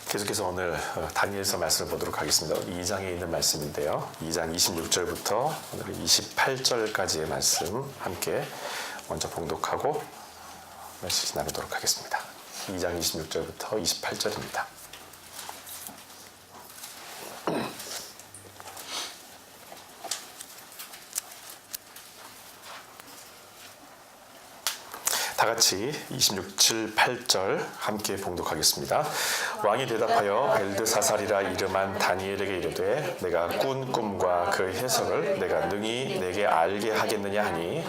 계속해서 오늘 다니엘서 말씀을 보도록 하겠습니다. 2장에 있는 말씀인데요. 2장 26절부터 오늘 28절까지의 말씀 함께 먼저 봉독하고 메시지 나누도록 하겠습니다. 2장 26절부터 28절입니다. 다 같이 26절, 8절 함께 봉독하겠습니다. 왕이 대답하여 벨드사살이라 이름한 다니엘에게 이르되 내가 꾼 꿈과 그 해석을 내가 능히 내게 알게 하겠느냐 하니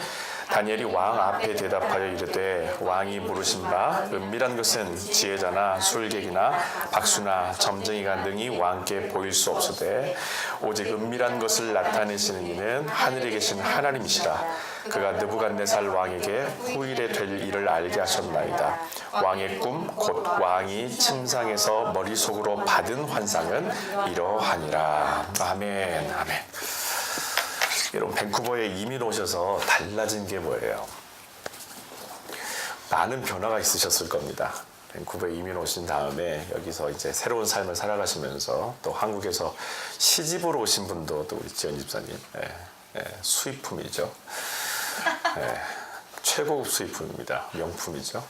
다니엘이 왕 앞에 대답하여 이르되 왕이 물으신 바 은밀한 것은 지혜자나 술객이나 박수나 점쟁이가 능히 왕께 보일 수 없으되 오직 은밀한 것을 나타내시는 이는 하늘에 계신 하나님이시라. 그가 느부갓네살 왕에게 후일에 될 일을 알게 하셨나이다. 왕의 꿈 곧 왕이 침상에서 머릿속으로 받은 환상은 이러하니라. 아멘. 아멘. 여러분, 밴쿠버에 이민 오셔서 달라진 게 뭐예요? 많은 변화가 있으셨을 겁니다. 밴쿠버에 이민 오신 다음에 여기서 이제 새로운 삶을 살아가시면서 또 한국에서 시집으로 오신 분도 또 우리 지연 집사님, 수입품이죠. 최고급 수입품입니다. 명품이죠.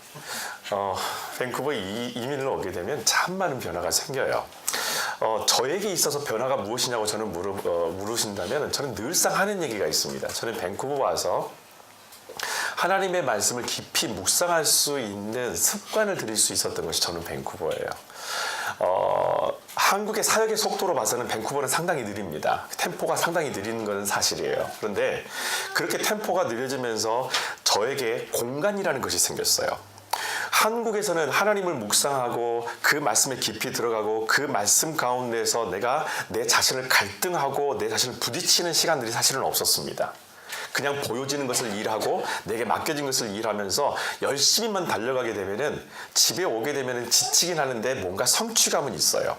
밴쿠버에 이민을 오게 되면 참 많은 변화가 생겨요. 저에게 있어서 변화가 무엇이냐고 저는 물으신다면 저는 늘상 하는 얘기가 있습니다. 저는 밴쿠버 와서 하나님의 말씀을 깊이 묵상할 수 있는 습관을 들일 수 있었던 것이 저는 밴쿠버예요. 한국의 사역의 속도로 봐서는 밴쿠버는 상당히 느립니다. 템포가 상당히 느리는 것은 사실이에요. 그런데 그렇게 템포가 느려지면서 저에게 공간이라는 것이 생겼어요. 한국에서는 하나님을 묵상하고 그 말씀에 깊이 들어가고 그 말씀 가운데서 내가 내 자신을 갈등하고 내 자신을 부딪히는 시간들이 사실은 없었습니다. 그냥 보여지는 것을 일하고 내게 맡겨진 것을 일하면서 열심히만 달려가게 되면은 집에 오게 되면은 지치긴 하는데 뭔가 성취감은 있어요.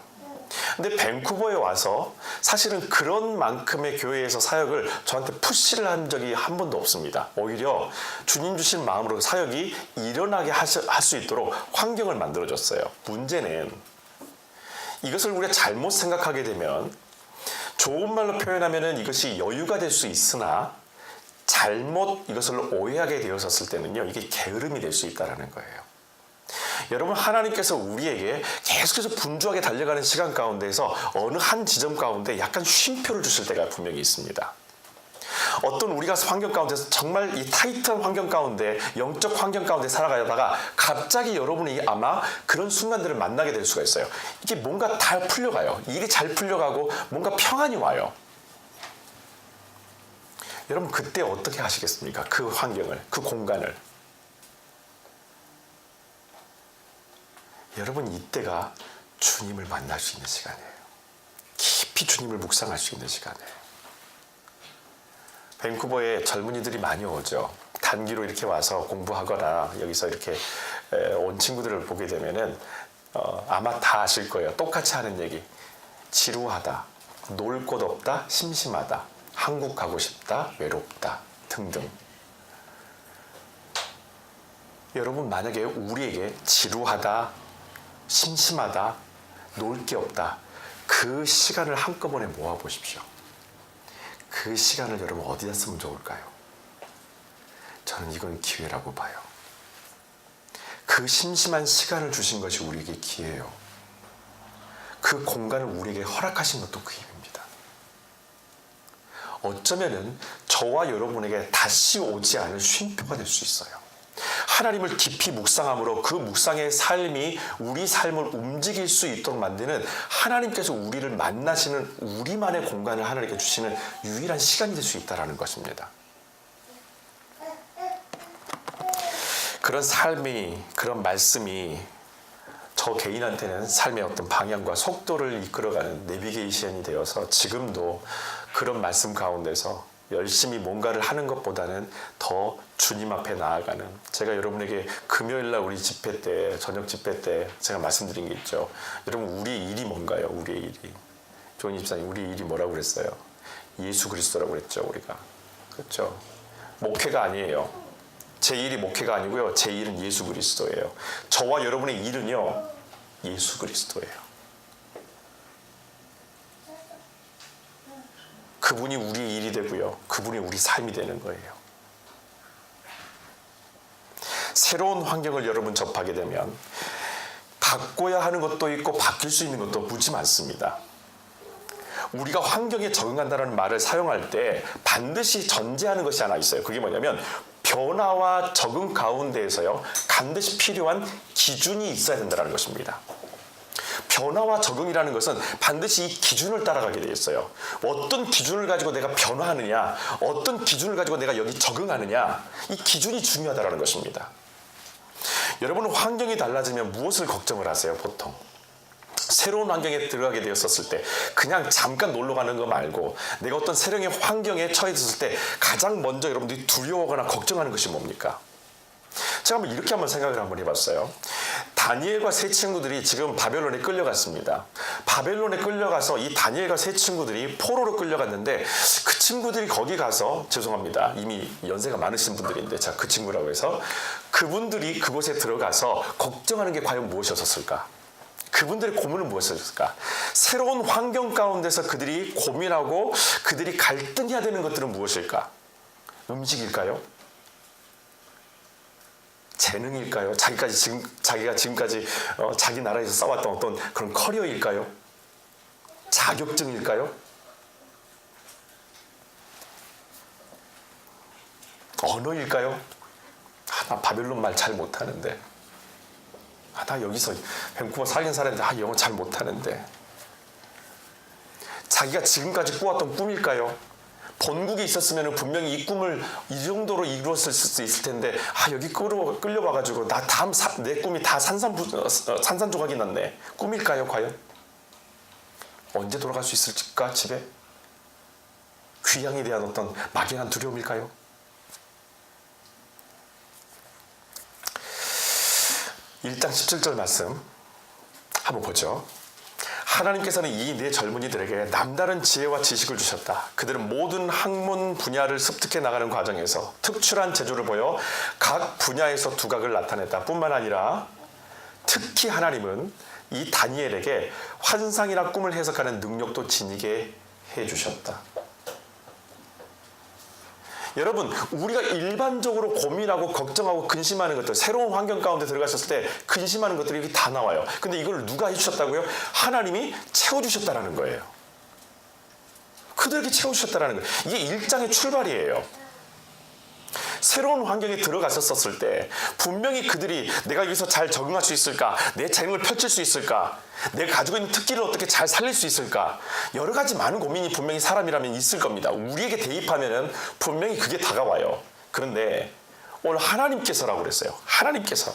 근데 밴쿠버에 와서 사실은 그런 만큼의 교회에서 사역을 저한테 푸시를 한 적이 한 번도 없습니다. 오히려 주님 주신 마음으로 사역이 일어나게 할 수 있도록 환경을 만들어줬어요. 문제는 이것을 우리가 잘못 생각하게 되면 좋은 말로 표현하면 이것이 여유가 될 수 있으나 잘못 이것을 오해하게 되었을 때는요, 이게 게으름이 될 수 있다는 거예요. 여러분, 하나님께서 우리에게 계속해서 분주하게 달려가는 시간 가운데에서 어느 한 지점 가운데 약간 쉼표를 주실 때가 분명히 있습니다. 어떤 우리가 환경 가운데서 정말 이 타이트한 환경 가운데, 영적 환경 가운데 살아가다가 갑자기 여러분이 아마 그런 순간들을 만나게 될 수가 있어요. 이게 뭔가 다 풀려가요. 일이 잘 풀려가고 뭔가 평안이 와요. 여러분, 그때 어떻게 하시겠습니까? 그 환경을, 그 공간을. 여러분, 이때가 주님을 만날 수 있는 시간이에요. 깊이 주님을 묵상할 수 있는 시간이에요. 밴쿠버에 젊은이들이 많이 오죠. 단기로 이렇게 와서 공부하거나 여기서 이렇게 온 친구들을 보게 되면은 아마 다 아실 거예요. 똑같이 하는 얘기. 지루하다, 놀 곳 없다, 심심하다, 한국 가고 싶다, 외롭다 등등. 여러분, 만약에 우리에게 지루하다, 심심하다, 놀 게 없다, 그 시간을 한꺼번에 모아보십시오. 그 시간을 여러분 어디다 쓰면 좋을까요? 저는 이건 기회라고 봐요. 그 심심한 시간을 주신 것이 우리에게 기회예요. 그 공간을 우리에게 허락하신 것도 그 힘입니다. 어쩌면은 저와 여러분에게 다시 오지 않을 쉼표가 될 수 있어요. 하나님을 깊이 묵상함으로 그 묵상의 삶이 우리 삶을 움직일 수 있도록 만드는, 하나님께서 우리를 만나시는 우리만의 공간을 하나님께 주시는 유일한 시간이 될 수 있다는 것입니다. 그런 삶이, 그런 말씀이 저 개인한테는 삶의 어떤 방향과 속도를 이끌어가는 내비게이션이 되어서 지금도 그런 말씀 가운데서 열심히 뭔가를 하는 것보다는 더 주님 앞에 나아가는, 제가 여러분에게 금요일날 우리 집회 때, 저녁 집회 때 제가 말씀드린 게 있죠. 여러분, 우리의 일이 뭔가요? 우리의 일이. 조은 집사님, 우리 일이 뭐라고 그랬어요? 예수 그리스도라고 그랬죠, 우리가. 그렇죠? 목회가 아니에요. 제 일이 목회가 아니고요. 제 일은 예수 그리스도예요. 저와 여러분의 일은요, 예수 그리스도예요. 그분이 우리의 일이 되고요. 그분이 우리 삶이 되는 거예요. 새로운 환경을 여러분 접하게 되면 바꿔야 하는 것도 있고 바뀔 수 있는 것도 무지 많습니다. 우리가 환경에 적응한다는 말을 사용할 때 반드시 전제하는 것이 하나 있어요. 그게 뭐냐면 변화와 적응 가운데에서요, 반드시 필요한 기준이 있어야 된다는 것입니다. 변화와 적응이라는 것은 반드시 이 기준을 따라가게 되어 있어요. 어떤 기준을 가지고 내가 변화하느냐, 어떤 기준을 가지고 내가 여기 적응하느냐, 이 기준이 중요하다는 것입니다. 여러분은 환경이 달라지면 무엇을 걱정을 하세요, 보통? 새로운 환경에 들어가게 되었을 때 그냥 잠깐 놀러 가는 거 말고 내가 어떤 새로운 환경에 처해졌을 때 가장 먼저 여러분들이 두려워하거나 걱정하는 것이 뭡니까? 제가 이렇게 한번 생각을 한번 해봤어요. 다니엘과 세 친구들이 지금 바벨론에 끌려갔습니다. 바벨론에 끌려가서 이 다니엘과 세 친구들이 포로로 끌려갔는데 그 친구들이 거기 가서, 죄송합니다, 이미 연세가 많으신 분들인데 자, 그 친구라고 해서 그분들이 그곳에 들어가서 걱정하는 게 과연 무엇이었을까? 그분들의 고민은 무엇이었을까? 새로운 환경 가운데서 그들이 고민하고 그들이 갈등해야 되는 것들은 무엇일까? 음식일까요? 재능일까요? 자기가 지금까지 자기 나라에서 쌓았던 어떤 그런 커리어일까요? 자격증일까요? 언어일까요? 나 바벨론 말 잘 못하는데. 나 여기서 밴쿠버 살긴 살았는데 영어 잘 못하는데. 자기가 지금까지 꾸었던 꿈일까요? 본국에 있었으면 분명히 이 꿈을 이 정도로 이루었을 수 있을 텐데 여기 끌려와가지고 나 다음 내 꿈이 다 산산조각이 났네. 꿈일까요 과연? 언제 돌아갈 수 있을까 집에? 귀향에 대한 어떤 막연한 두려움일까요? 1장 17절 말씀 한번 보죠. 하나님께서는 이 네 젊은이들에게 남다른 지혜와 지식을 주셨다. 그들은 모든 학문 분야를 습득해 나가는 과정에서 특출한 재주를 보여 각 분야에서 두각을 나타냈다. 뿐만 아니라 특히 하나님은 이 다니엘에게 환상이나 꿈을 해석하는 능력도 지니게 해주셨다. 여러분, 우리가 일반적으로 고민하고 걱정하고 근심하는 것들, 새로운 환경 가운데 들어가셨을 때 근심하는 것들이 이렇게 다 나와요. 근데 이걸 누가 해주셨다고요? 하나님이 채워주셨다는 거예요. 그들에게 채워주셨다는 거예요. 이게 1장의 출발이에요. 새로운 환경에 들어갔었을 때 분명히 그들이 내가 여기서 잘 적응할 수 있을까? 내 재능을 펼칠 수 있을까? 내가 가지고 있는 특기를 어떻게 잘 살릴 수 있을까? 여러 가지 많은 고민이 분명히 사람이라면 있을 겁니다. 우리에게 대입하면 분명히 그게 다가와요. 그런데 오늘 하나님께서라고 그랬어요. 하나님께서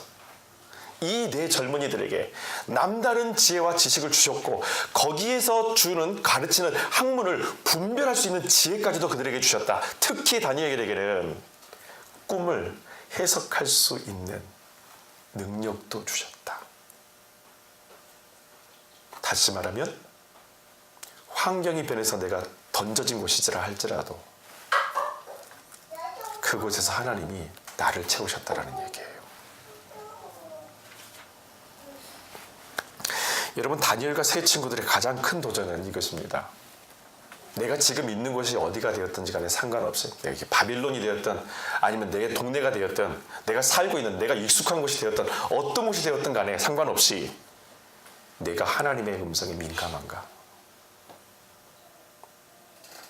이 네 젊은이들에게 남다른 지혜와 지식을 주셨고 거기에서 주는 가르치는 학문을 분별할 수 있는 지혜까지도 그들에게 주셨다. 특히 다니엘에게는 꿈을 해석할 수 있는 능력도 주셨다. 다시 말하면 환경이 변해서 내가 던져진 곳이라 할지라도 그곳에서 하나님이 나를 채우셨다라는 얘기예요. 여러분, 다니엘과 세 친구들의 가장 큰 도전은 이것입니다. 내가 지금 있는 곳이 어디가 되었든지 간에 상관없이, 내가 바빌론이 되었든 아니면 내 동네가 되었든 내가 살고 있는 내가 익숙한 곳이 되었든 어떤 곳이 되었든 간에 상관없이 내가 하나님의 음성에 민감한가?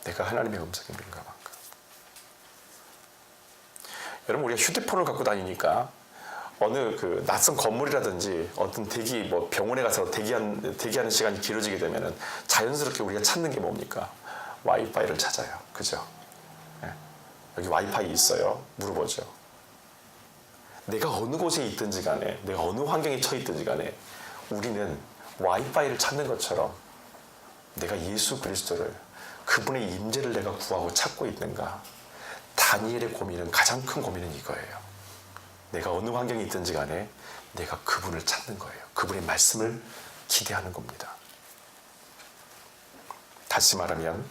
내가 하나님의 음성에 민감한가? 여러분, 우리가 휴대폰을 갖고 다니니까 어느 그 낯선 건물이라든지 어떤 병원에 가서 대기하는 시간이 길어지게 되면은 자연스럽게 우리가 찾는 게 뭡니까? 와이파이를 찾아요. 그죠? 네. 여기 와이파이 있어요? 물어보죠. 내가 어느 곳에 있든지 간에, 내가 어느 환경에 처해 있든지 간에 우리는 와이파이를 찾는 것처럼 내가 예수 그리스도를, 그분의 임재를 내가 구하고 찾고 있는가? 다니엘의 고민은, 가장 큰 고민은 이거예요. 내가 어느 환경에 있든지 간에 내가 그분을 찾는 거예요. 그분의 말씀을 기대하는 겁니다. 다시 말하면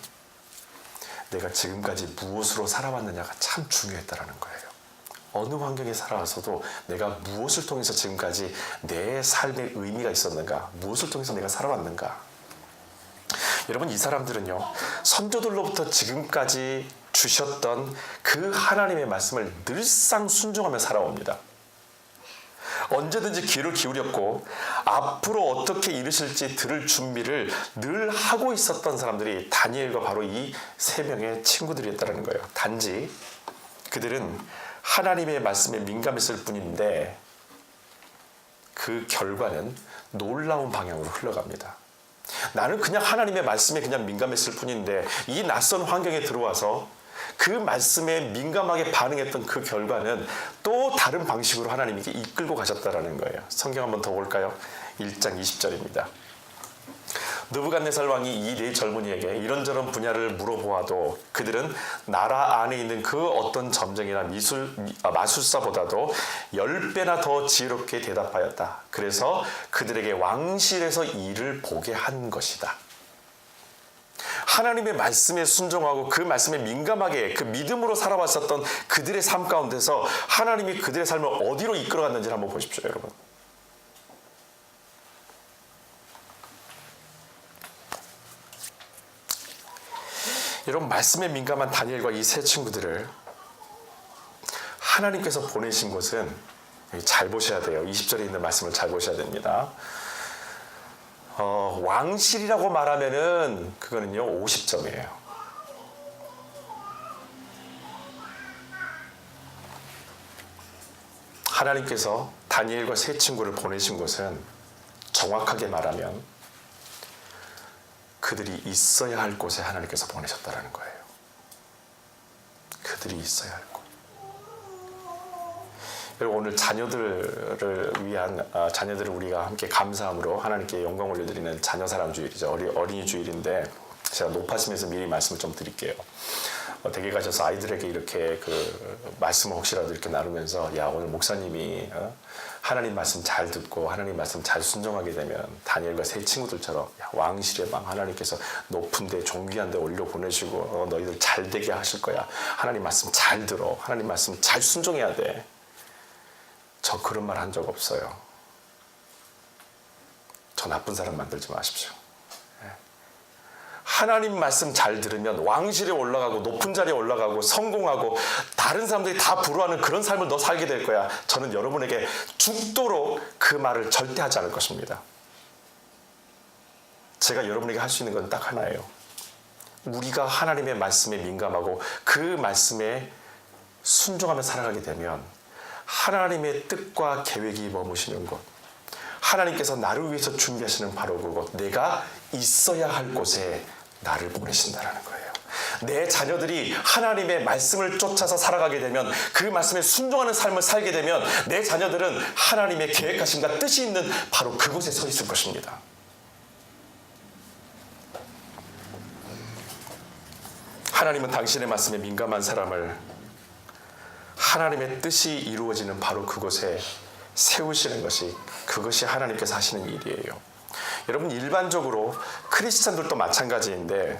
내가 지금까지 무엇으로 살아왔느냐가 참 중요했다라는 거예요. 어느 환경에 살아와서도 내가 무엇을 통해서 지금까지 내 삶의 의미가 있었는가? 무엇을 통해서 내가 살아왔는가? 여러분, 이 사람들은요, 선조들로부터 지금까지 주셨던 그 하나님의 말씀을 늘상 순종하며 살아옵니다. 언제든지 귀를 기울였고 앞으로 어떻게 이르실지 들을 준비를 늘 하고 있었던 사람들이 다니엘과 바로 이 세 명의 친구들이었다는 거예요. 단지 그들은 하나님의 말씀에 민감했을 뿐인데 그 결과는 놀라운 방향으로 흘러갑니다. 나는 그냥 하나님의 말씀에 그냥 민감했을 뿐인데 이 낯선 환경에 들어와서 그 말씀에 민감하게 반응했던 그 결과는 또 다른 방식으로 하나님께 이끌고 가셨다는 거예요. 성경 한번 더 볼까요? 1장 20절입니다. 느부갓네살 왕이 이 네 젊은이에게 이런저런 분야를 물어보아도 그들은 나라 안에 있는 그 어떤 점쟁이나 마술사보다도 10배나 더 지혜롭게 대답하였다. 그래서 그들에게 왕실에서 일을 보게 한 것이다. 하나님의 말씀에 순종하고 그 말씀에 민감하게 그 믿음으로 살아왔었던 그들의 삶 가운데서 하나님이 그들의 삶을 어디로 이끌어갔는지 한번 보십시오, 여러분. 여러분, 말씀에 민감한 다니엘과 이 세 친구들을 하나님께서 보내신 곳은, 잘 보셔야 돼요. 20절에 있는 말씀을 잘 보셔야 됩니다. 왕실이라고 말하면은 그거는요 50점이에요. 하나님께서 다니엘과 세 친구를 보내신 곳은 정확하게 말하면 그들이 있어야 할 곳에 하나님께서 보내셨다라는 거예요. 그들이 있어야 할 곳. 그리고 오늘 자녀들을 위한 자녀들을 우리가 함께 감사함으로 하나님께 영광 올려드리는 자녀사랑 주일이죠. 어린이 주일인데 제가 높아심에서 미리 말씀을 좀 드릴게요. 댁에 가셔서 아이들에게 이렇게 그 말씀을 혹시라도 이렇게 나누면서 야, 오늘 목사님이 하나님 말씀 잘 듣고 하나님 말씀 잘 순종하게 되면 다니엘과 세 친구들처럼 왕실의 방 하나님께서 높은 데 존귀한 데 올려 보내시고 너희들 잘 되게 하실 거야. 하나님 말씀 잘 들어. 하나님 말씀 잘 순종해야 돼. 저 그런 말 한 적 없어요. 저 나쁜 사람 만들지 마십시오. 하나님 말씀 잘 들으면 왕실에 올라가고 높은 자리에 올라가고 성공하고 다른 사람들이 다 부러워하는 그런 삶을 너 살게 될 거야. 저는 여러분에게 죽도록 그 말을 절대 하지 않을 것입니다. 제가 여러분에게 할 수 있는 건 딱 하나예요. 우리가 하나님의 말씀에 민감하고 그 말씀에 순종하며 살아가게 되면 하나님의 뜻과 계획이 머무시는 곳, 하나님께서 나를 위해서 준비하시는 바로 그곳, 내가 있어야 할 곳에 나를 보내신다는 거예요. 내 자녀들이 하나님의 말씀을 쫓아서 살아가게 되면, 그 말씀에 순종하는 삶을 살게 되면 내 자녀들은 하나님의 계획하심과 뜻이 있는 바로 그곳에 서 있을 것입니다. 하나님은 당신의 말씀에 민감한 사람을 하나님의 뜻이 이루어지는 바로 그곳에 세우시는 것이, 그것이 하나님께서 하시는 일이에요. 여러분, 일반적으로 크리스찬들도 마찬가지인데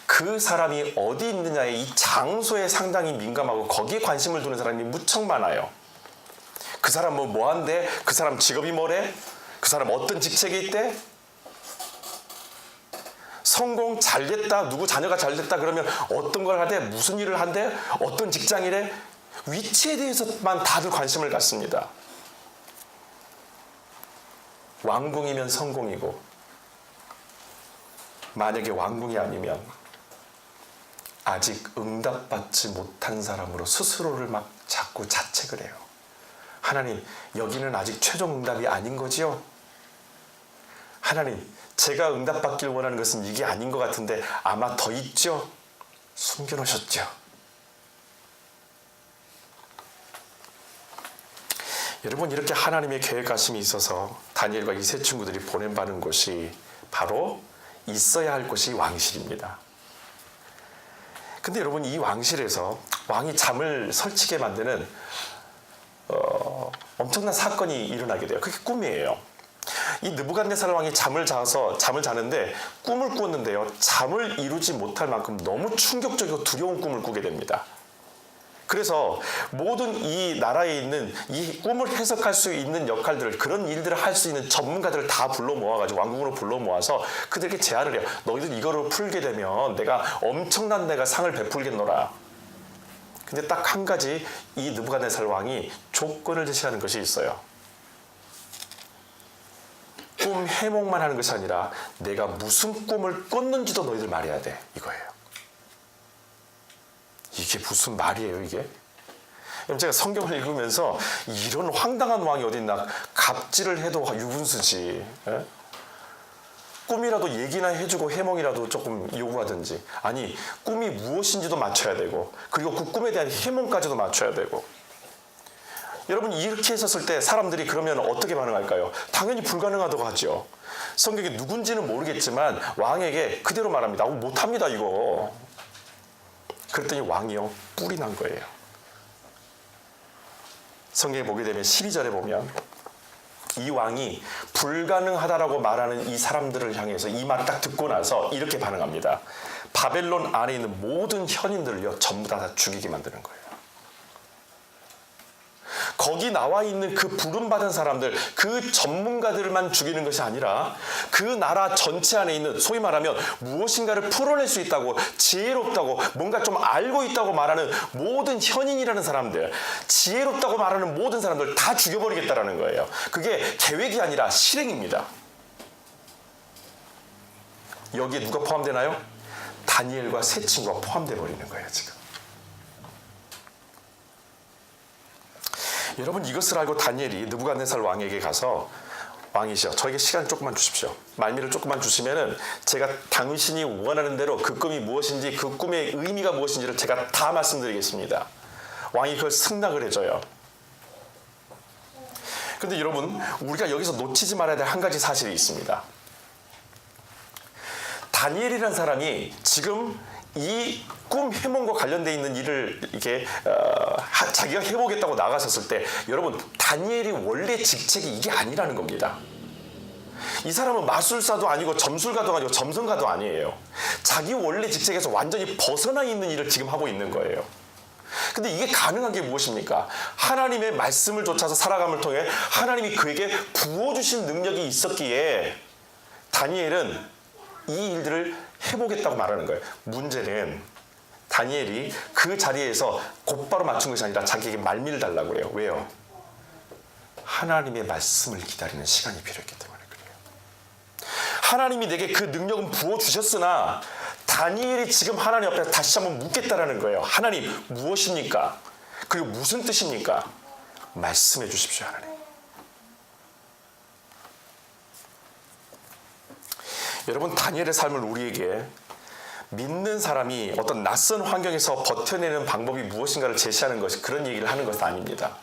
그 사람이 어디 있느냐에, 이 장소에 상당히 민감하고 거기에 관심을 두는 사람이 무척 많아요. 그 사람 뭐 한대? 그 사람 직업이 뭐래? 그 사람 어떤 직책에 있대? 성공 잘 됐다, 누구 자녀가 잘 됐다 그러면 어떤 걸 하대? 무슨 일을 한대? 어떤 직장이래? 위치에 대해서만 다들 관심을 갖습니다. 왕궁이면 성공이고, 만약에 왕궁이 아니면 아직 응답받지 못한 사람으로 스스로를 막 자꾸 자책을 해요. 하나님, 여기는 아직 최종 응답이 아닌 거지요? 하나님, 제가 응답받길 원하는 것은 이게 아닌 것 같은데 아마 더 있죠? 숨겨놓으셨죠? 여러분, 이렇게 하나님의 계획하심이 있어서 다니엘과 이 세 친구들이 보냄받은 곳이 바로 있어야 할 곳이 왕실입니다. 근데 여러분, 이 왕실에서 왕이 잠을 설치게 만드는 엄청난 사건이 일어나게 돼요. 그게 꿈이에요. 이 느부갓네살 왕이 잠을 자는데 꿈을 꾸었는데요, 잠을 이루지 못할 만큼 너무 충격적이고 두려운 꿈을 꾸게 됩니다. 그래서 모든 이 나라에 있는 이 꿈을 해석할 수 있는 역할들을, 그런 일들을 할 수 있는 전문가들을 다 불러 모아가지고 왕궁으로 불러 모아서 그들에게 제안을 해요. 너희들 이거를 풀게 되면 내가 엄청난 내가 상을 베풀겠노라. 근데 딱 한 가지 이 느부갓네살 왕이 조건을 제시하는 것이 있어요. 꿈 해몽만 하는 것이 아니라 내가 무슨 꿈을 꿨는지도 너희들 말해야 돼, 이거예요. 이게 무슨 말이에요, 이게? 제가 성경을 읽으면서 이런 황당한 왕이 어딨나, 갑질을 해도 유분수지. 에? 꿈이라도 얘기나 해주고 해몽이라도 조금 요구하든지, 아니 꿈이 무엇인지도 맞춰야 되고, 그리고 그 꿈에 대한 해몽까지도 맞춰야 되고. 여러분, 이렇게 했었을 때 사람들이 그러면 어떻게 반응할까요? 당연히 불가능하다고 하죠. 성경이 누군지는 모르겠지만 왕에게 그대로 말합니다. 못합니다 이거. 그랬더니 왕이요, 뿔이 난 거예요. 성경에 보게 되면 12절에 보면 이 왕이 불가능하다라고 말하는 이 사람들을 향해서 이 말을 딱 듣고 나서 이렇게 반응합니다. 바벨론 안에 있는 모든 현인들을요 전부 다 죽이게 만드는 거예요. 거기 나와 있는 그 부름받은 사람들, 그 전문가들만 죽이는 것이 아니라 그 나라 전체 안에 있는, 소위 말하면 무엇인가를 풀어낼 수 있다고, 지혜롭다고, 뭔가 좀 알고 있다고 말하는 모든 현인이라는 사람들, 지혜롭다고 말하는 모든 사람들 다 죽여버리겠다라는 거예요. 그게 계획이 아니라 실행입니다. 여기에 누가 포함되나요? 다니엘과 세 친구가 포함되어 버리는 거예요, 지금. 여러분, 이것을 알고 다니엘이 느부갓네살 왕에게 가서, 왕이시여 저에게 시간 조금만 주십시오. 말미를 조금만 주시면은 제가 당신이 원하는 대로 그 꿈이 무엇인지, 그 꿈의 의미가 무엇인지를 제가 다 말씀드리겠습니다. 왕이 그걸 승낙을 해줘요. 근데 여러분, 우리가 여기서 놓치지 말아야 될 한 가지 사실이 있습니다. 다니엘이라는 사람이 지금 이 꿈 해몽과 관련되어 있는 일을 이렇게 자기가 해보겠다고 나가셨을 때, 여러분, 다니엘이 원래 직책이 이게 아니라는 겁니다. 이 사람은 마술사도 아니고 점술가도 아니고 점성가도 아니에요. 자기 원래 직책에서 완전히 벗어나 있는 일을 지금 하고 있는 거예요. 근데 이게 가능한 게 무엇입니까? 하나님의 말씀을 좇아서 살아감을 통해 하나님이 그에게 부어주신 능력이 있었기에 다니엘은 이 일들을 해보겠다고 말하는 거예요. 문제는 다니엘이 그 자리에서 곧바로 맞춘 것이 아니라 자기에게 말미를 달라고 그래요. 왜요? 하나님의 말씀을 기다리는 시간이 필요했기 때문에 그래요. 하나님이 내게 그 능력은 부어주셨으나 다니엘이 지금 하나님 앞에 다시 한번 묻겠다라는 거예요. 하나님, 무엇입니까? 그리고 무슨 뜻입니까? 말씀해 주십시오, 하나님. 여러분, 다니엘의 삶을 우리에게 믿는 사람이 어떤 낯선 환경에서 버텨내는 방법이 무엇인가를 제시하는 것이, 그런 얘기를 하는 것은 아닙니다.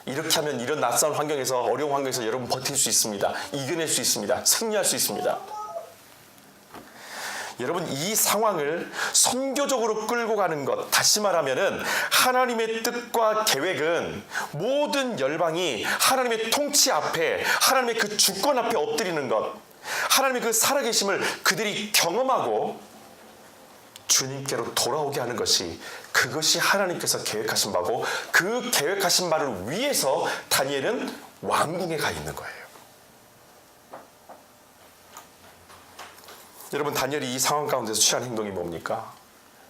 이렇게 하면 이런 낯선 환경에서, 어려운 환경에서 여러분 버틸 수 있습니다. 이겨낼 수 있습니다. 승리할 수 있습니다. 여러분, 이 상황을 선교적으로 끌고 가는 것, 다시 말하면은 하나님의 뜻과 계획은 모든 열방이 하나님의 통치 앞에, 하나님의 그 주권 앞에 엎드리는 것, 하나님의 그 살아계심을 그들이 경험하고 주님께로 돌아오게 하는 것이, 그것이 하나님께서 계획하신 바고, 그 계획하신 바를 위해서 다니엘은 왕궁에 가 있는 거예요. 여러분, 다니엘이 이 상황 가운데서 취한 행동이 뭡니까?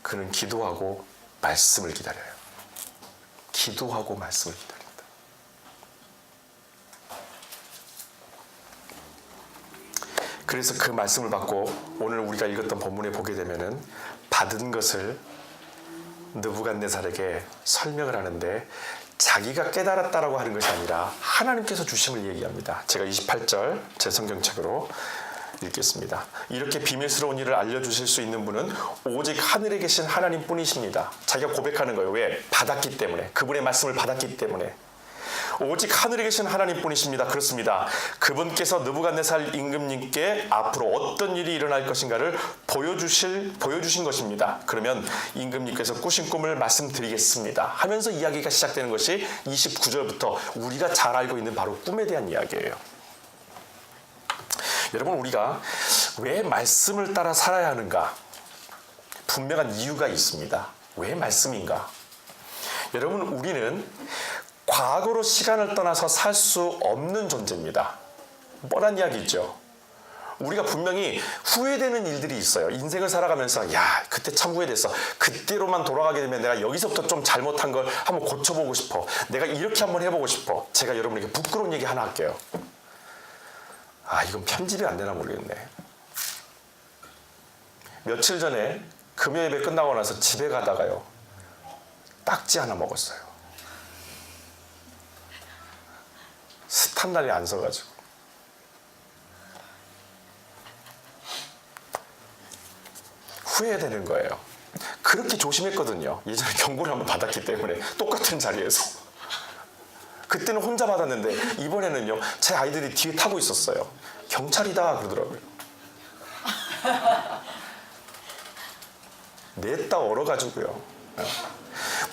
그는 기도하고 말씀을 기다려요. 기도하고 말씀을 기다린다. 그래서 그 말씀을 받고 오늘 우리가 읽었던 본문에 보게 되면은 받은 것을 느부갓네살에게 설명을 하는데, 자기가 깨달았다라고 하는 것이 아니라 하나님께서 주심을 얘기합니다. 제가 28절 제 성경책으로 읽겠습니다. 이렇게 비밀스러운 일을 알려주실 수 있는 분은 오직 하늘에 계신 하나님 뿐이십니다. 자기가 고백하는 거예요. 왜? 받았기 때문에. 그분의 말씀을 받았기 때문에. 오직 하늘에 계신 하나님 뿐이십니다. 그렇습니다. 그분께서 느부갓네살 임금님께 앞으로 어떤 일이 일어날 것인가를 보여주신 것입니다. 그러면 임금님께서 꾸신 꿈을 말씀드리겠습니다 하면서 이야기가 시작되는 것이 29절부터 우리가 잘 알고 있는 바로 꿈에 대한 이야기예요. 여러분, 우리가 왜 말씀을 따라 살아야 하는가? 분명한 이유가 있습니다. 왜 말씀인가? 여러분, 우리는 과거로 시간을 떠나서 살 수 없는 존재입니다. 뻔한 이야기죠. 우리가 분명히 후회되는 일들이 있어요. 인생을 살아가면서 야, 그때 참 후회됐어. 그때로만 돌아가게 되면 내가 여기서부터 좀 잘못한 걸 한번 고쳐보고 싶어. 내가 이렇게 한번 해보고 싶어. 제가 여러분에게 부끄러운 얘기 하나 할게요. 아, 이건 편집이 안 되나 모르겠네. 며칠 전에 금요 예배 끝나고 나서 집에 가다가요, 딱지 하나 먹었어요. 스탄날이 안 서가지고. 후회되는 거예요. 그렇게 조심했거든요. 예전에 경고를 한번 받았기 때문에, 똑같은 자리에서. 그때는 혼자 받았는데 이번에는요, 제 아이들이 뒤에 타고 있었어요. 경찰이다 그러더라고요. 냈다 얼어가지고요.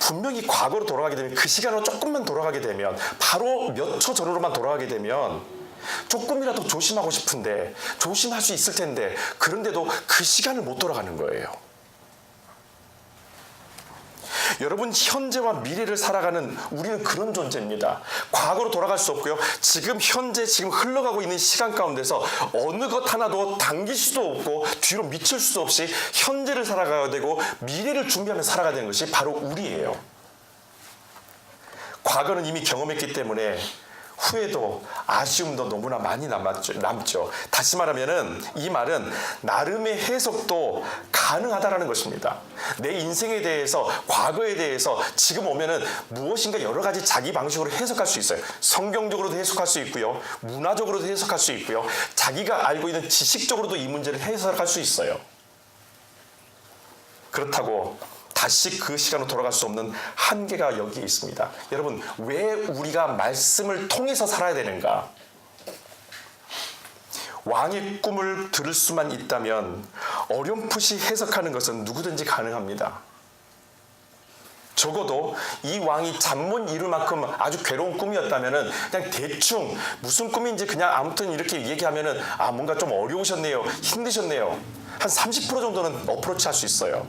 분명히 과거로 돌아가게 되면, 그 시간으로 조금만 돌아가게 되면, 바로 몇 초 전으로만 돌아가게 되면 조금이라도 조심하고 싶은데, 조심할 수 있을 텐데, 그런데도 그 시간을 못 돌아가는 거예요. 여러분, 현재와 미래를 살아가는 우리는 그런 존재입니다. 과거로 돌아갈 수 없고요. 지금 현재 지금 흘러가고 있는 시간 가운데서 어느 것 하나도 당길 수도 없고 뒤로 미칠 수도 없이 현재를 살아가야 되고 미래를 준비하며 살아가야 되는 것이 바로 우리예요. 과거는 이미 경험했기 때문에 후회도 아쉬움도 너무나 많이 남죠. 다시 말하면은, 이 말은 나름의 해석도 가능하다라는 것입니다. 내 인생에 대해서, 과거에 대해서 지금 오면은 무엇인가 여러 가지 자기 방식으로 해석할 수 있어요. 성경적으로도 해석할 수 있고요, 문화적으로도 해석할 수 있고요, 자기가 알고 있는 지식적으로도 이 문제를 해석할 수 있어요. 그렇다고 다시 그 시간으로 돌아갈 수 없는 한계가 여기에 있습니다. 여러분, 왜 우리가 말씀을 통해서 살아야 되는가? 왕의 꿈을 들을 수만 있다면 어렴풋이 해석하는 것은 누구든지 가능합니다. 적어도 이 왕이 잠 못 이룰 만큼 아주 괴로운 꿈이었다면 그냥 대충 무슨 꿈인지 그냥 아무튼 이렇게 얘기하면 뭔가 좀 어려우셨네요, 힘드셨네요, 한 30% 정도는 어프로치 할 수 있어요.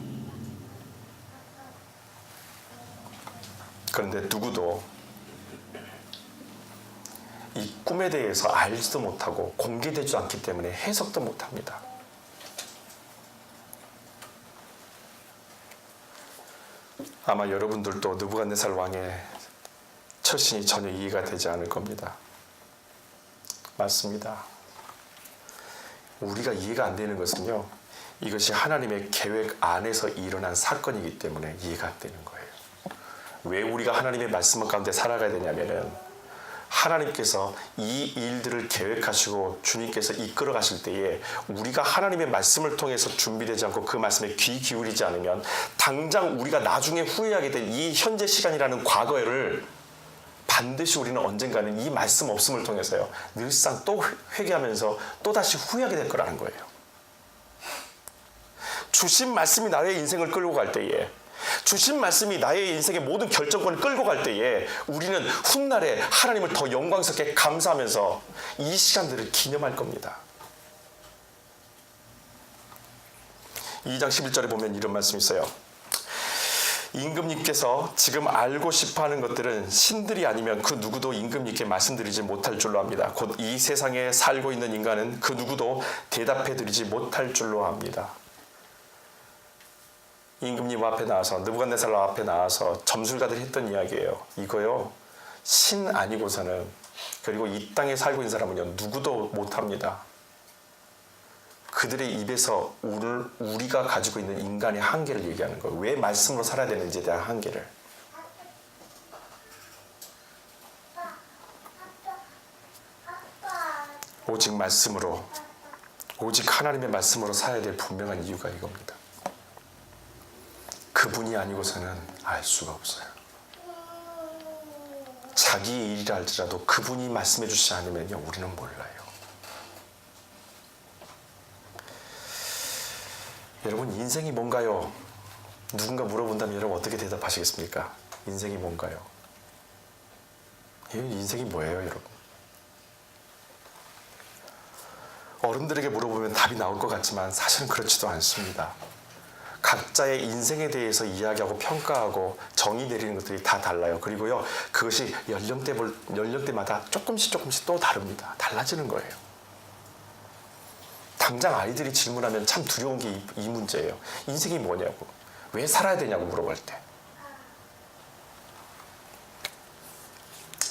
그런데 누구도 이 꿈에 대해서 알지도 못하고 공개되지 않기 때문에 해석도 못합니다. 아마 여러분들도 느부갓네살 왕의 처신이 전혀 이해가 되지 않을 겁니다. 맞습니다. 우리가 이해가 안 되는 것은요, 이것이 하나님의 계획 안에서 일어난 사건이기 때문에 이해가 안 되는 거예요. 왜 우리가 하나님의 말씀 가운데 살아가야 되냐면은, 하나님께서 이 일들을 계획하시고 주님께서 이끌어 가실 때에 우리가 하나님의 말씀을 통해서 준비되지 않고 그 말씀에 귀 기울이지 않으면 당장 우리가 나중에 후회하게 될 이 현재 시간이라는 과거를 반드시 우리는 언젠가는 이 말씀 없음을 통해서요, 늘상 또 회개하면서 또다시 후회하게 될 거라는 거예요. 주신 말씀이 나의 인생을 끌고 갈 때에, 주신 말씀이 나의 인생의 모든 결정권을 끌고 갈 때에 우리는 훗날에 하나님을 더 영광스럽게 감사하면서 이 시간들을 기념할 겁니다. 2장 11절에 보면 이런 말씀이 있어요. 임금님께서 지금 알고 싶어하는 것들은 신들이 아니면 그 누구도 임금님께 말씀드리지 못할 줄로 압니다. 곧 이 세상에 살고 있는 인간은 그 누구도 대답해드리지 못할 줄로 압니다. 임금님 앞에 나와서, 느부갓네살 앞에 나와서 점술가들이 했던 이야기예요. 이거요, 신 아니고서는, 그리고 이 땅에 살고 있는 사람은요, 누구도 못합니다. 그들의 입에서 우리가 가지고 있는 인간의 한계를 얘기하는 거예요. 왜 말씀으로 살아야 되는지에 대한 한계를. 오직 말씀으로, 오직 하나님의 말씀으로 살아야 될 분명한 이유가 이겁니다. 그분이 아니고서는 알 수가 없어요. 자기의 일이라 할지라도 그분이 말씀해 주시지 않으면요, 우리는 몰라요. 여러분, 인생이 뭔가요? 누군가 물어본다면 여러분 어떻게 대답하시겠습니까? 인생이 뭔가요? 인생이 뭐예요, 여러분? 어른들에게 물어보면 답이 나올 것 같지만 사실은 그렇지도 않습니다. 각자의 인생에 대해서 이야기하고 평가하고 정의 내리는 것들이 다 달라요. 그리고요, 그것이 연령대마다 조금씩 또 다릅니다. 달라지는 거예요. 당장 아이들이 질문하면 참 두려운 게 이 문제예요. 인생이 뭐냐고, 왜 살아야 되냐고 물어볼 때.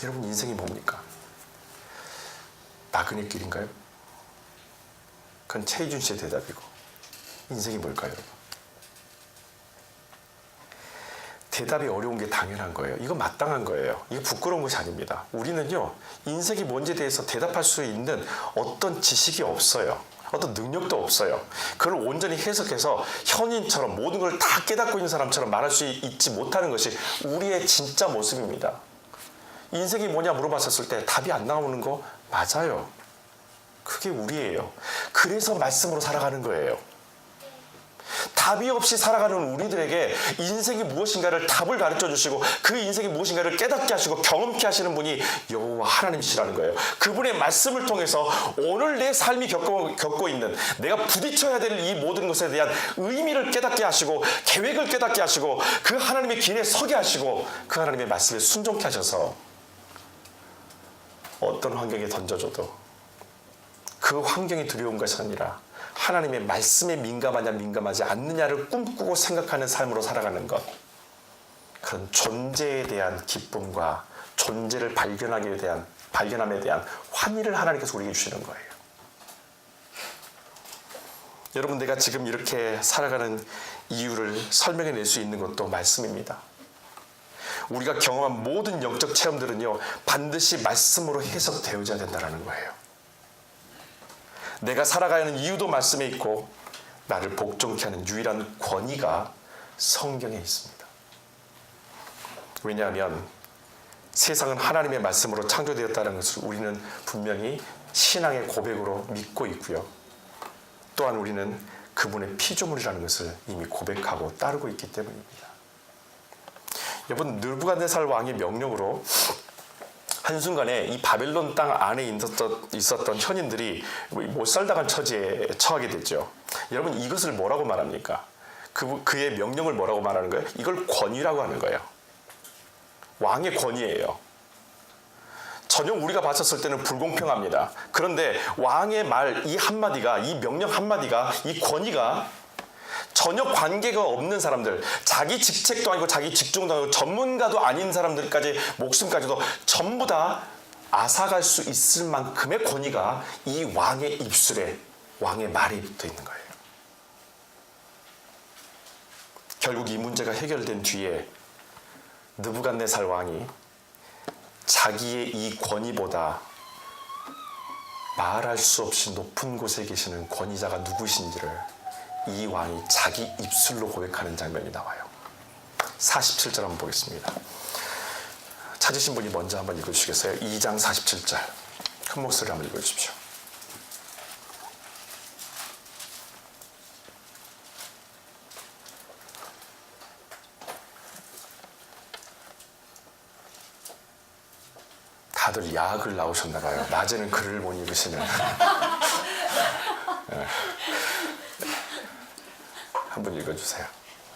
여러분, 인생이 뭡니까? 나그네 길인가요? 그건 최희준 씨의 대답이고, 인생이 뭘까요? 대답이 어려운 게 당연한 거예요. 이거 마땅한 거예요. 이게 부끄러운 것이 아닙니다. 우리는요, 인생이 뭔지에 대해서 대답할 수 있는 어떤 지식이 없어요. 어떤 능력도 없어요. 그걸 온전히 해석해서 현인처럼 모든 걸 다 깨닫고 있는 사람처럼 말할 수 있지 못하는 것이 우리의 진짜 모습입니다. 인생이 뭐냐 물어봤었을 때 답이 안 나오는 거 맞아요. 그게 우리예요. 그래서 말씀으로 살아가는 거예요. 답이 없이 살아가는 우리들에게 인생이 무엇인가를 답을 가르쳐 주시고 그 인생이 무엇인가를 깨닫게 하시고 경험케 하시는 분이 여호와 하나님이시라는 거예요. 그분의 말씀을 통해서 오늘 내 삶이 겪고 있는, 내가 부딪혀야 될 이 모든 것에 대한 의미를 깨닫게 하시고 계획을 깨닫게 하시고 그 하나님의 길에 서게 하시고 그 하나님의 말씀에 순종케 하셔서 어떤 환경에 던져줘도 그 환경이 두려운 것이 아니라 하나님의 말씀에 민감하냐 민감하지 않느냐를 꿈꾸고 생각하는 삶으로 살아가는 것, 그런 존재에 대한 기쁨과 존재를 발견함에 대한 환희를 하나님께서 우리에게 주시는 거예요. 여러분, 내가 지금 이렇게 살아가는 이유를 설명해 낼 수 있는 것도 말씀입니다. 우리가 경험한 모든 영적 체험들은요, 반드시 말씀으로 해석되어져야 된다는 거예요. 내가 살아가는 이유도 말씀에 있고 나를 복종케 하는 유일한 권위가 성경에 있습니다. 왜냐하면 세상은 하나님의 말씀으로 창조되었다는 것을 우리는 분명히 신앙의 고백으로 믿고 있고요. 또한 우리는 그분의 피조물이라는 것을 이미 고백하고 따르고 있기 때문입니다. 여러분, 느부갓네살 왕의 명령으로 한순간에 이 바벨론 땅 안에 있었던 현인들이 못 살다간 처지에 처하게 됐죠. 여러분, 이것을 뭐라고 말합니까? 그의 명령을 뭐라고 말하는 거예요? 이걸 권위라고 하는 거예요. 왕의 권위예요. 전혀 우리가 봤었을 때는 불공평합니다. 그런데 왕의 말 이 한마디가, 이 명령 한마디가, 이 권위가 전혀 관계가 없는 사람들, 자기 직책도 아니고 자기 직종도 아니고 전문가도 아닌 사람들까지, 목숨까지도 전부 다 앗아갈 수 있을 만큼의 권위가 이 왕의 입술에, 왕의 말에 붙어 있는 거예요. 결국 이 문제가 해결된 뒤에 느부갓네살 왕이 자기의 이 권위보다 말할 수 없이 높은 곳에 계시는 권위자가 누구신지를 이 왕이 자기 입술로 고백하는 장면이 나와요. 47절 한번 보겠습니다. 찾으신 분이 먼저 한번 읽어주시겠어요? 2장 47절. 큰 목소리로 한번 읽어주십시오. 다들 야학을 나오셨나 봐요. 낮에는 글을 못 읽으시는. 한번 읽어주세요.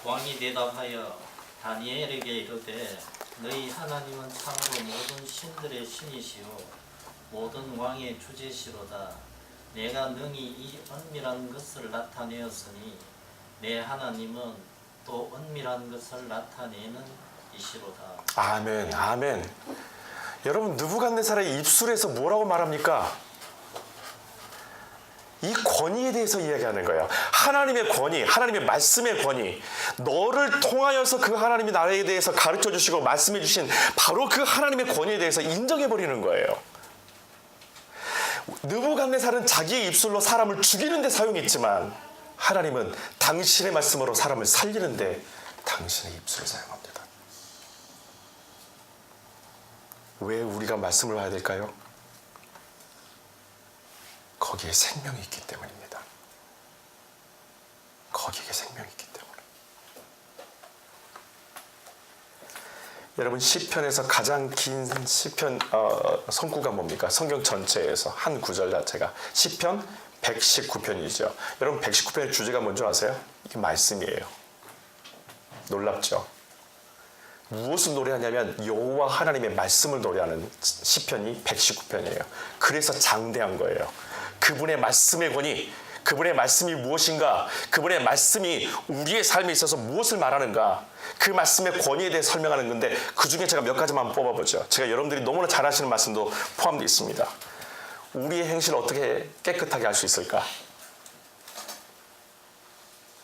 왕이 대답하여 다니엘에게 이르되 너희 하나님은 참으로 모든 신들의 신이시오 모든 왕의 주제시로다. 내가 능히 이 은밀한 것을 나타내었으니 내 하나님은 또 은밀한 것을 나타내는 이시로다. 아멘, 아멘. 여러분, 느부갓네살의 입술에서 뭐라고 말합니까? 이 권위에 대해서 이야기하는 거예요. 하나님의 권위, 하나님의 말씀의 권위, 너를 통하여서 그 하나님이 나에 대해서 가르쳐 주시고 말씀해 주신 바로 그 하나님의 권위에 대해서 인정해 버리는 거예요. 느부갓네살은 자기의 입술로 사람을 죽이는 데 사용했지만 하나님은 당신의 말씀으로 사람을 살리는 데 당신의 입술을 사용합니다. 왜 우리가 말씀을 봐야 될까요? 거기에 생명이 있기 때문입니다. 거기에 생명이 있기 때문에. 여러분, 시편에서 가장 긴 시편 성구가 뭡니까? 성경 전체에서 한 구절 자체가 시편 119편이죠. 여러분, 119편의 주제가 뭔지 아세요? 이게 말씀이에요. 놀랍죠? 무엇을 노래하냐면 여호와 하나님의 말씀을 노래하는 시편이 119편이에요. 그래서 장대한 거예요. 그분의 말씀의 권위, 그분의 말씀이 무엇인가, 그분의 말씀이 우리의 삶에 있어서 무엇을 말하는가, 그 말씀의 권위에 대해 설명하는 건데, 그 중에 제가 몇 가지만 뽑아보죠. 제가 여러분들이 너무나 잘 아시는 말씀도 포함되어 있습니다. 우리의 행실을 어떻게 깨끗하게 할 수 있을까?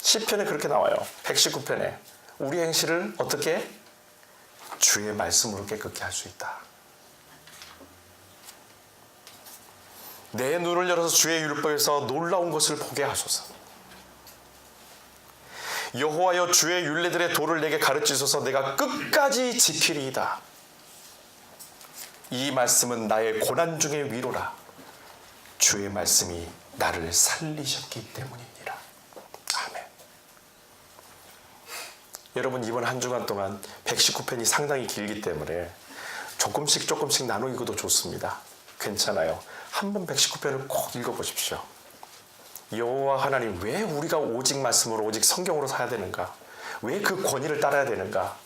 시편에 그렇게 나와요. 119편에 우리의 행실을 어떻게? 주의 말씀으로 깨끗게 할 수 있다. 내 눈을 열어서 주의 율법에서 놀라운 것을 보게 하소서. 여호와여 주의 율례들의 도를 내게 가르치소서. 내가 끝까지 지키리이다. 이 말씀은 나의 고난 중의 위로라. 주의 말씀이 나를 살리셨기 때문이니라. 아멘. 여러분, 이번 한 주간 동안 119편이 상당히 길기 때문에 조금씩 나누기도 좋습니다. 괜찮아요. 한번 119편을 꼭 읽어보십시오. 여호와 하나님, 왜 우리가 오직 말씀으로, 오직 성경으로 살아야 되는가? 왜 그 권위를 따라야 되는가?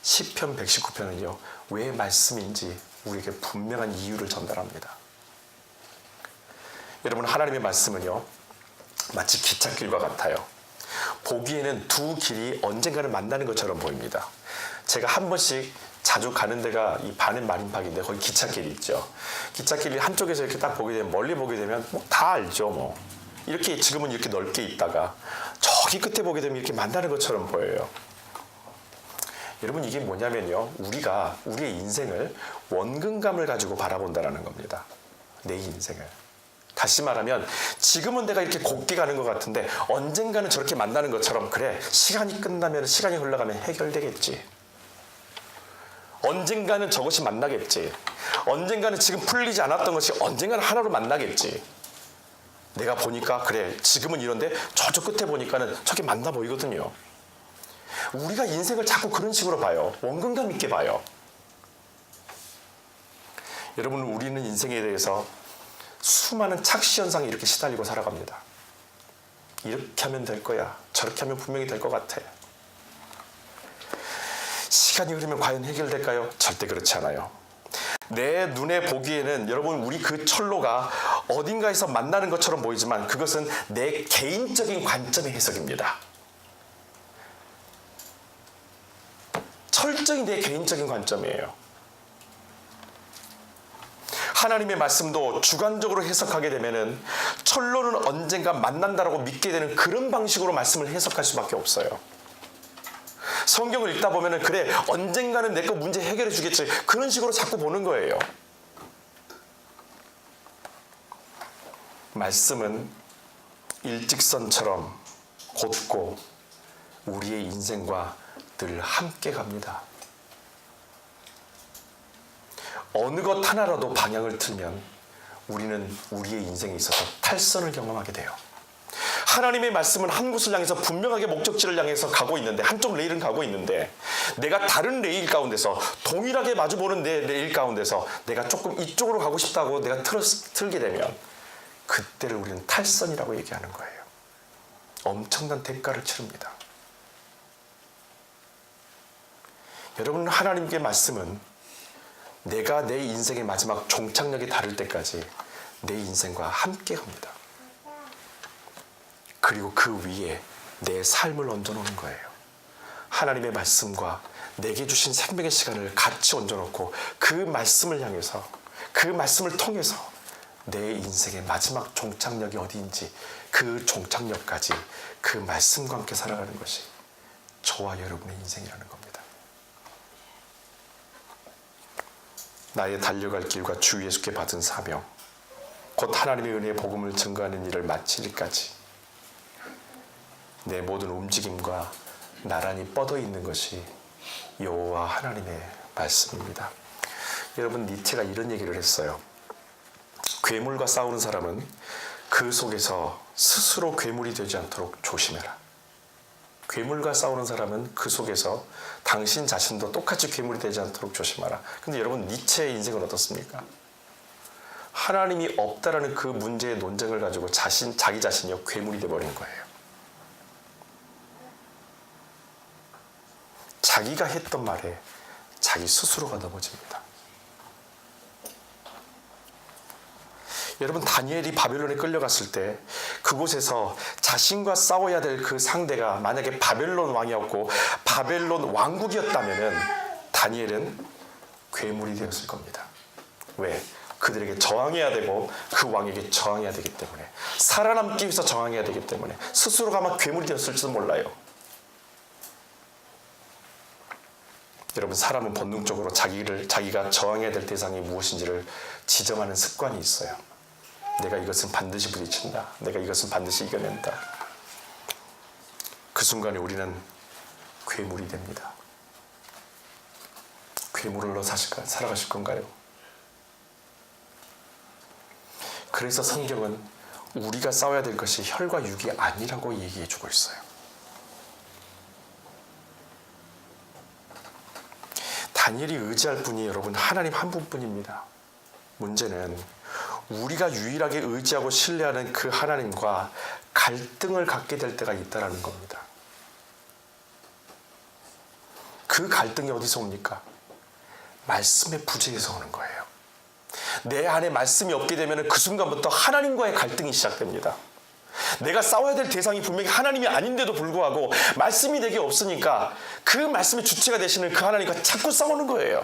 시편 119편은요, 왜 말씀인지 우리에게 분명한 이유를 전달합니다. 여러분, 하나님의 말씀은요, 마치 기찻길과 같아요. 보기에는 두 길이 언젠가는 만나는 것처럼 보입니다. 제가 한 번씩 자주 가는 데가 이 반은 마린팍인데, 거기 기찻길이 있죠. 기찻길이 한쪽에서 이렇게 딱 보게 되면, 멀리 보게 되면 뭐 다 알죠. 뭐 이렇게 지금은 이렇게 넓게 있다가 저기 끝에 보게 되면 이렇게 만나는 것처럼 보여요. 여러분, 이게 뭐냐면요, 우리가 우리의 인생을 원근감을 가지고 바라본다라는 겁니다. 내 인생을. 다시 말하면, 지금은 내가 이렇게 곱게 가는 것 같은데 언젠가는 저렇게 만나는 것처럼, 그래, 시간이 끝나면, 시간이 흘러가면 해결되겠지. 언젠가는 저것이 만나겠지. 언젠가는 지금 풀리지 않았던 것이 언젠가는 하나로 만나겠지. 내가 보니까, 그래, 지금은 이런데 저쪽 끝에 보니까는 저게 맞나 보이거든요. 우리가 인생을 자꾸 그런 식으로 봐요. 원근감 있게 봐요. 여러분, 우리는 인생에 대해서 수많은 착시 현상에 이렇게 시달리고 살아갑니다. 이렇게 하면 될 거야. 저렇게 하면 분명히 될 것 같아. 시간이 흐르면 과연 해결될까요? 절대 그렇지 않아요. 내 눈에 보기에는, 여러분, 우리 그 철로가 어딘가에서 만나는 것처럼 보이지만 그것은 내 개인적인 관점의 해석입니다. 철저히 내 개인적인 관점이에요. 하나님의 말씀도 주관적으로 해석하게 되면은 철로는 언젠가 만난다라고 믿게 되는 그런 방식으로 말씀을 해석할 수밖에 없어요. 성경을 읽다 보면은, 그래, 언젠가는 내 거 문제 해결해 주겠지, 그런 식으로 자꾸 보는 거예요. 말씀은 일직선처럼 곧고 우리의 인생과 늘 함께 갑니다. 어느 것 하나라도 방향을 틀면 우리는 우리의 인생에 있어서 탈선을 경험하게 돼요. 하나님의 말씀은 한 곳을 향해서 분명하게 목적지를 향해서 가고 있는데, 한쪽 레일은 가고 있는데, 내가 다른 레일 가운데서, 동일하게 마주보는 내 레일 가운데서 내가 조금 이쪽으로 가고 싶다고 내가 틀게 되면 그때를 우리는 탈선이라고 얘기하는 거예요. 엄청난 대가를 치릅니다. 여러분, 하나님께 말씀은 내가 내 인생의 마지막 종착역이 다를 때까지 내 인생과 함께 갑니다. 그리고 그 위에 내 삶을 얹어놓는 거예요. 하나님의 말씀과 내게 주신 생명의 시간을 같이 얹어놓고 그 말씀을 향해서, 그 말씀을 통해서 내 인생의 마지막 종착역이 어디인지 그 종착역까지 그 말씀과 함께 살아가는 것이 저와 여러분의 인생이라는 겁니다. 나의 달려갈 길과 주 예수께 받은 사명, 곧 하나님의 은혜의 복음을 증거하는 일을 마치기까지 내 모든 움직임과 나란히 뻗어 있는 것이 여호와 하나님의 말씀입니다. 여러분, 니체가 이런 얘기를 했어요. 괴물과 싸우는 사람은 그 속에서 스스로 괴물이 되지 않도록 조심해라. 괴물과 싸우는 사람은 그 속에서 당신 자신도 똑같이 괴물이 되지 않도록 조심하라. 근데 여러분, 니체의 인생은 어떻습니까? 하나님이 없다라는 그 문제의 논쟁을 가지고 자기 자신이 괴물이 되어버린 거예요. 자기가 했던 말에 자기 스스로가 넘어집니다. 여러분, 다니엘이 바벨론에 끌려갔을 때 그곳에서 자신과 싸워야 될 그 상대가 만약에 바벨론 왕이었고 바벨론 왕국이었다면 다니엘은 괴물이 되었을 겁니다. 왜? 그들에게 저항해야 되고 그 왕에게 저항해야 되기 때문에, 살아남기 위해서 저항해야 되기 때문에 스스로가 아마 괴물이 되었을지도 몰라요. 여러분, 사람은 본능적으로 자기가 저항해야 될 대상이 무엇인지를 지정하는 습관이 있어요. 내가 이것은 반드시 부딪힌다. 내가 이것은 반드시 이겨낸다. 그 순간에 우리는 괴물이 됩니다. 괴물로 살아가실 건가요? 그래서 성경은 우리가 싸워야 될 것이 혈과 육이 아니라고 얘기해 주고 있어요. 다니엘이 의지할 분이 여러분 하나님 한 분뿐입니다. 문제는 우리가 유일하게 의지하고 신뢰하는 그 하나님과 갈등을 갖게 될 때가 있다는 겁니다. 그 갈등이 어디서 옵니까? 말씀의 부재에서 오는 거예요. 내 안에 말씀이 없게 되면 그 순간부터 하나님과의 갈등이 시작됩니다. 내가 싸워야 될 대상이 분명히 하나님이 아닌데도 불구하고 말씀이 내게 없으니까 그 말씀의 주체가 되시는 그 하나님과 자꾸 싸우는 거예요.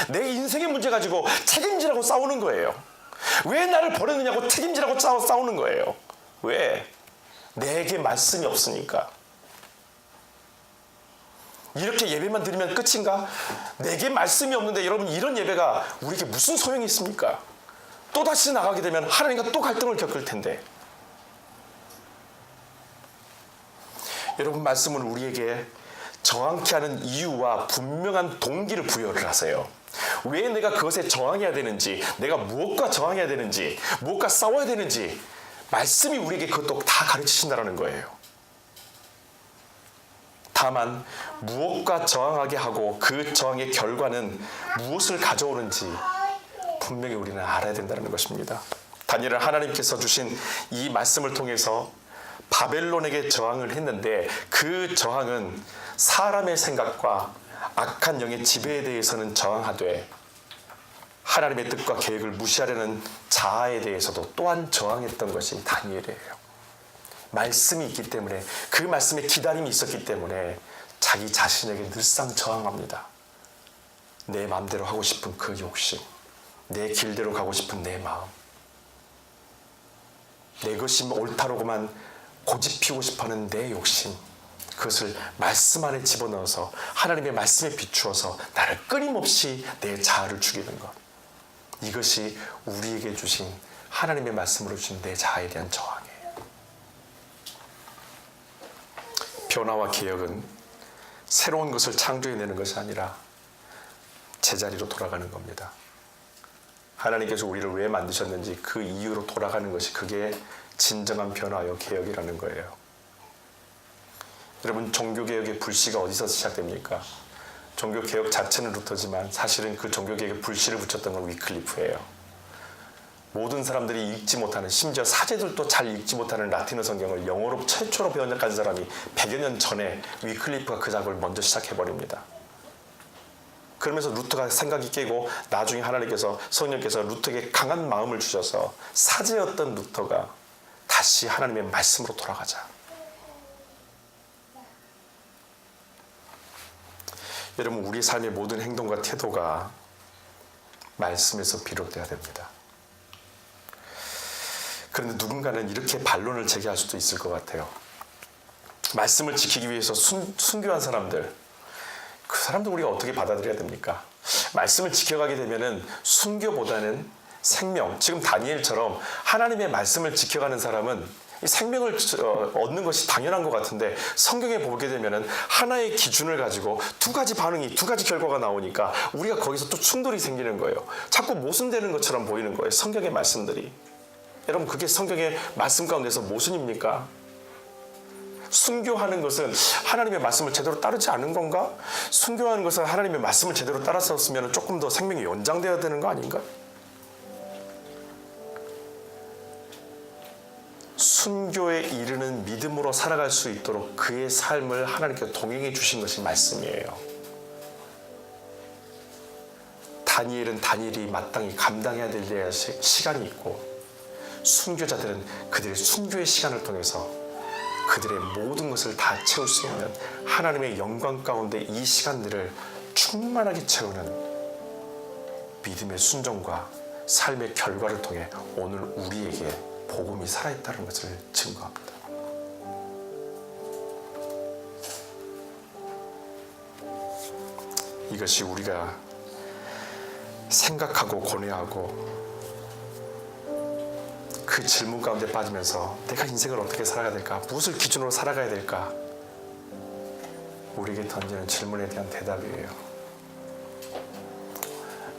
내 인생의 문제 가지고 책임지라고 싸우는 거예요. 왜 나를 버렸느냐고 책임지라고 싸우는 거예요. 왜? 내게 말씀이 없으니까. 이렇게 예배만 드리면 끝인가? 내게 말씀이 없는데 여러분, 이런 예배가 우리에게 무슨 소용이 있습니까? 또다시 나가게 되면 하나님과 또 갈등을 겪을 텐데. 여러분, 말씀은 우리에게 저항케 하는 이유와 분명한 동기를 부여를 하세요. 왜 내가 그것에 저항해야 되는지, 내가 무엇과 저항해야 되는지, 무엇과 싸워야 되는지 말씀이 우리에게 그것도 다 가르치신다는 거예요. 다만 무엇과 저항하게 하고 그 저항의 결과는 무엇을 가져오는지 분명히 우리는 알아야 된다는 것입니다. 다니엘은 하나님께서 주신 이 말씀을 통해서 바벨론에게 저항을 했는데 그 저항은 사람의 생각과 악한 영의 지배에 대해서는 저항하되 하나님의 뜻과 계획을 무시하려는 자아에 대해서도 또한 저항했던 것이 다니엘이에요. 말씀이 있기 때문에, 그 말씀에 기다림이 있었기 때문에 자기 자신에게 늘상 저항합니다. 내 마음대로 하고 싶은 그 욕심, 내 길대로 가고 싶은 내 마음, 내 것이 옳다로고만 고집피우고 싶어하는 내 욕심, 그것을 말씀 안에 집어넣어서 하나님의 말씀에 비추어서 나를 끊임없이 내 자아를 죽이는 것, 이것이 우리에게 주신 하나님의 말씀으로 주신 내 자아에 대한 저항이에요. 변화와 개혁은 새로운 것을 창조해내는 것이 아니라 제자리로 돌아가는 겁니다. 하나님께서 우리를 왜 만드셨는지 그 이유로 돌아가는 것이, 그게 진정한 변화요 개혁이라는 거예요. 여러분, 종교개혁의 불씨가 어디서 시작됩니까? 종교개혁 자체는 루터지만 사실은 그 종교개혁에 불씨를 붙였던 건 위클리프예요. 모든 사람들이 읽지 못하는, 심지어 사제들도 잘 읽지 못하는 라틴어 성경을 영어로 최초로 번역한 사람이 100여 년 전에 위클리프가 그 작업을 먼저 시작해버립니다. 그러면서 루터가 생각이 깨고 나중에 하나님께서, 성령께서 루터에게 강한 마음을 주셔서 사제였던 루터가 다시 하나님의 말씀으로 돌아가자. 여러분, 우리 삶의 모든 행동과 태도가 말씀에서 비롯돼야 됩니다. 그런데 누군가는 이렇게 반론을 제기할 수도 있을 것 같아요. 말씀을 지키기 위해서 순교한 사람들, 그 사람들 우리가 어떻게 받아들여야 됩니까? 말씀을 지켜가게 되면은 순교보다는 생명, 지금 다니엘처럼 하나님의 말씀을 지켜가는 사람은 생명을 얻는 것이 당연한 것 같은데, 성경에 보게 되면은 하나의 기준을 가지고 두 가지 반응이, 두 가지 결과가 나오니까 우리가 거기서 또 충돌이 생기는 거예요. 자꾸 모순되는 것처럼 보이는 거예요, 성경의 말씀들이. 여러분, 그게 성경의 말씀 가운데서 모순입니까? 순교하는 것은 하나님의 말씀을 제대로 따르지 않은 건가? 순교하는 것은 하나님의 말씀을 제대로 따랐었으면 조금 더 생명이 연장되어야 되는 거 아닌가? 순교에 이르는 믿음으로 살아갈 수 있도록 그의 삶을 하나님께 동행해 주신 것이 말씀이에요. 다니엘은 다니엘이 마땅히 감당해야 될 시간이 있고, 순교자들은 그들의 순교의 시간을 통해서 그들의 모든 것을 다 채울 수 있는 하나님의 영광 가운데 이 시간들을 충만하게 채우는 믿음의 순종과 삶의 결과를 통해 오늘 우리에게 복음이 살아있다는 것을 증거합니다. 이것이 우리가 생각하고 고뇌하고 그 질문 가운데 빠지면서 내가 인생을 어떻게 살아가야 될까? 무엇을 기준으로 살아가야 될까? 우리에게 던지는 질문에 대한 대답이에요.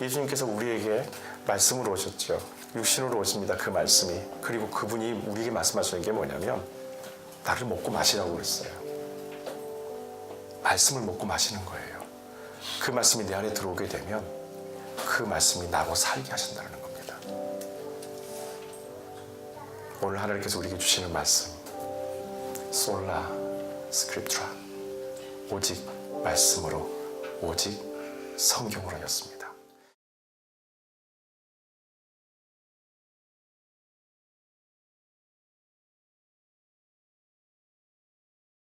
예수님께서 우리에게 말씀으로 오셨죠. 육신으로 오십니다. 그 말씀이. 그리고 그분이 우리에게 말씀하시는 게 뭐냐면 나를 먹고 마시라고 그랬어요. 말씀을 먹고 마시는 거예요. 그 말씀이 내 안에 들어오게 되면 그 말씀이 나로 살게 하신다는 겁니다. 오늘 하나님께서 우리에게 주시는 말씀, 솔라 스크립트라, 오직 말씀으로, 오직 성경으로였습니다.